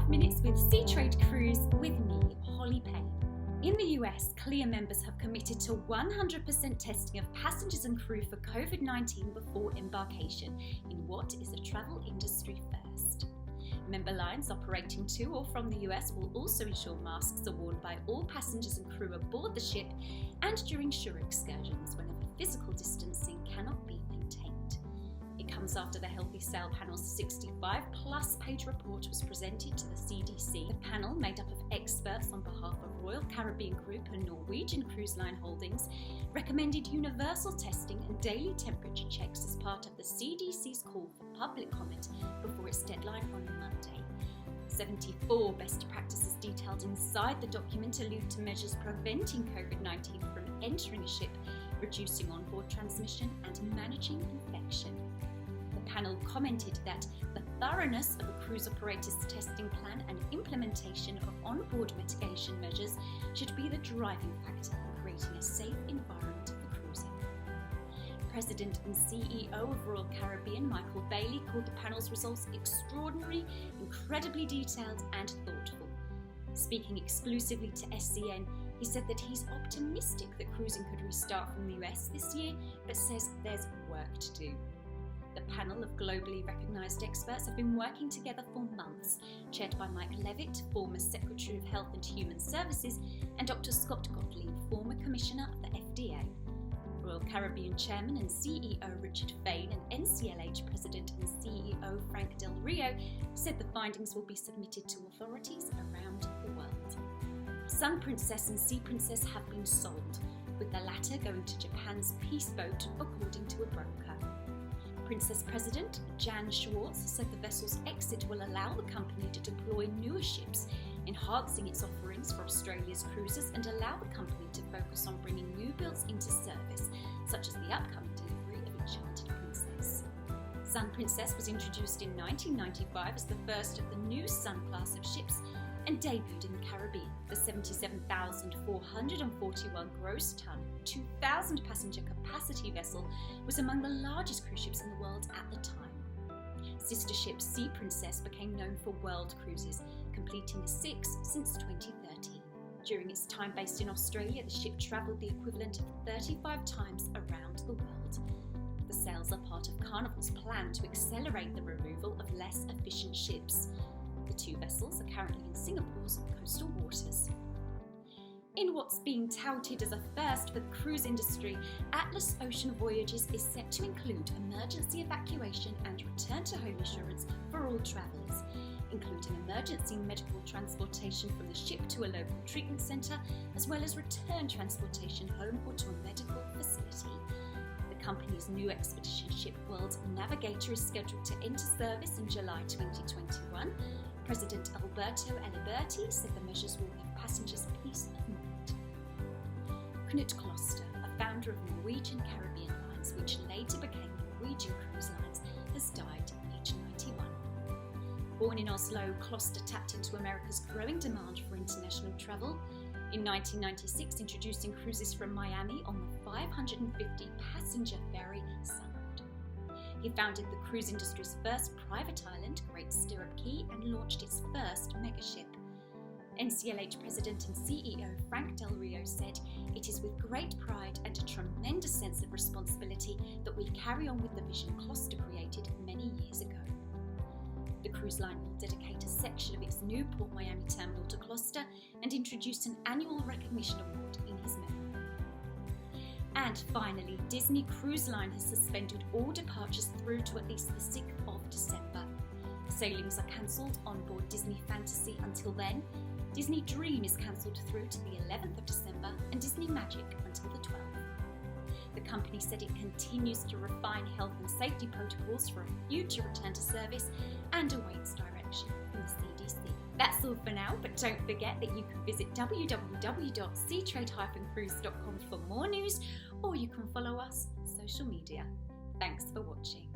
5 Minutes with Seatrade Cruise with me, Holly Payne. In the US, CLIA members have committed to 100% testing of passengers and crew for COVID-19 before embarkation in what is a travel industry first. Member lines operating to or from the US will also ensure masks are worn by all passengers and crew aboard the ship and during shore excursions whenever physical distancing cannot be maintained. It comes after the Healthy Sail panel's 65-plus page report was presented to the CDC. The panel, made up of experts on behalf of Royal Caribbean Group and Norwegian Cruise Line Holdings, recommended universal testing and daily temperature checks as part of the CDC's call for public comment before its deadline on Monday. 74 best practices detailed inside the document allude to measures preventing COVID-19 from entering a ship, reducing onboard transmission and managing infection. The panel commented that the thoroughness of a cruise operator's testing plan and implementation of onboard mitigation measures should be the driving factor in creating a safe environment for cruising. President and CEO of Royal Caribbean, Michael Bailey, called the panel's results extraordinary, incredibly detailed and thoughtful. Speaking exclusively to SCN, he said that he's optimistic that cruising could restart from the US this year, but says there's work to do. The panel of globally recognised experts have been working together for months, chaired by Mike Levitt, former Secretary of Health and Human Services, and Dr. Scott Gottlieb, former Commissioner of the FDA. Royal Caribbean Chairman and CEO Richard Fane and NCLH President and CEO Frank Del Rio said the findings will be submitted to authorities around the world. Sun Princess and Sea Princess have been sold, with the latter going to Japan's Peace Boat, according to a broker. Princess President Jan Schwartz said the vessel's exit will allow the company to deploy newer ships, enhancing its offerings for Australia's cruisers and allow the company to focus on bringing new builds into service, such as the upcoming delivery of Enchanted Princess. Sun Princess was introduced in 1995 as the first of the new Sun class of ships and debuted in the Caribbean. The 77,441 gross ton, 2,000 passenger capacity vessel was among the largest cruise ships in the world at the time. Sister ship Sea Princess became known for world cruises, completing the 6 since 2013. During its time based in Australia, the ship travelled the equivalent of 35 times around the world. The sales are part of Carnival's plan to accelerate the removal of less efficient ships. The two vessels are currently in Singapore's coastal waters. In what's being touted as a first for the cruise industry, Atlas Ocean Voyages is set to include emergency evacuation and return to home insurance for all travellers, including emergency medical transportation from the ship to a local treatment centre, as well as return transportation home or to a medical facility. The company's new expedition ship World Navigator is scheduled to enter service in July 2021. President Alberto Aliberti said the measures will give passengers peace of mind. Knut Kloster, a founder of Norwegian Caribbean Lines, which later became Norwegian Cruise Lines, has died aged 91. Born in Oslo, Kloster tapped into America's growing demand for international travel. In 1996, introducing cruises from Miami on the 550-passenger ferry Sun. He founded the cruise industry's first private island, Great Stirrup Cay, and launched its first megaship. NCLH President and CEO Frank Del Rio said, "It is with great pride and a tremendous sense of responsibility that we carry on with the vision Kloster created many years ago." The cruise line will dedicate a section of its new Port Miami terminal to Kloster and introduce an annual recognition award in his memory. And finally, Disney Cruise Line has suspended all departures through to at least the 6th of December. Sailings are cancelled on board Disney Fantasy until then. Disney Dream is cancelled through to the 11th of December and Disney Magic until the 12th. The company said it continues to refine health and safety protocols for a future return to service and awaits direction from the CDC. That's all for now, but don't forget that you can visit www.seatrade-cruise.com for more news, or you can follow us on social media. Thanks for watching.